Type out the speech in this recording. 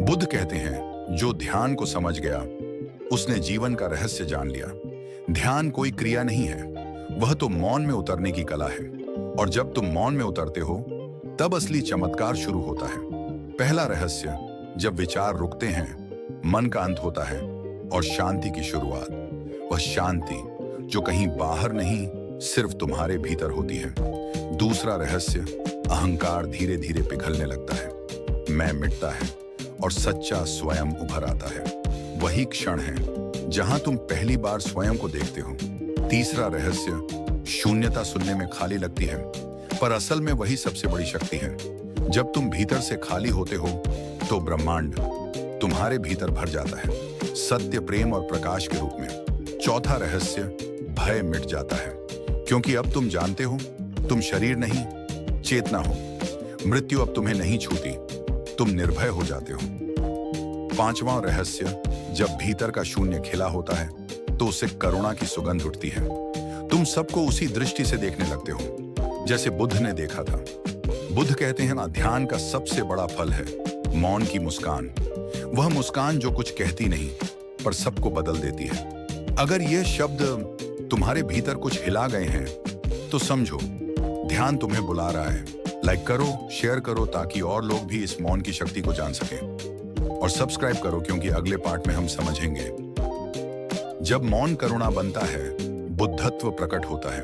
बुद्ध कहते हैं, जो ध्यान को समझ गया उसने जीवन का रहस्य जान लिया। ध्यान कोई क्रिया नहीं है, वह तो मौन में उतरने की कला है। और जब तुम मौन में उतरते हो तब असली चमत्कार शुरू होता है। पहला रहस्य, जब विचार रुकते हैं, मन का अंत होता है और शांति की शुरुआत। वह शांति जो कहीं बाहर नहीं, सिर्फ तुम्हारे भीतर होती है। दूसरा रहस्य, अहंकार धीरे धीरे पिघलने लगता है, मैं मिटता है और सच्चा स्वयं उभर आता है। वही क्षण है जहां तुम पहली बार स्वयं को देखते हो। तीसरा रहस्य, शून्यता सुनने में खाली लगती है, पर असल में वही सबसे बड़ी शक्ति है। जब तुम भीतर से खाली होते हो तो ब्रह्मांड तुम्हारे भीतर भर जाता है, सत्य, प्रेम और प्रकाश के रूप में। चौथा रहस्य, भय मिट जाता है, क्योंकि अब तुम जानते हो तुम शरीर नहीं, चेतना हो। मृत्यु अब तुम्हें नहीं छूती, तुम निर्भय हो जाते हो। पांचवां रहस्य, जब भीतर का शून्य खिला होता है तो उससे करुणा की सुगंध उठती है। तुम सबको उसी दृष्टि से देखने लगते हो जैसे बुद्ध ने देखा था। बुद्ध कहते हैं ना, ध्यान का सबसे बड़ा फल है मौन की मुस्कान। वह मुस्कान जो कुछ कहती नहीं पर सबको बदल देती है। अगर ये शब्द तुम्हारे भीतर कुछ हिला गए हैं तो समझो ध्यान तुम्हें बुला रहा है। लाइक करो, शेयर करो ताकि और लोग भी इस मौन की शक्ति को जान सकें। और सब्सक्राइब करो क्योंकि अगले पार्ट में हम समझेंगे जब मौन करुणा बनता है, बुद्धत्व प्रकट होता है।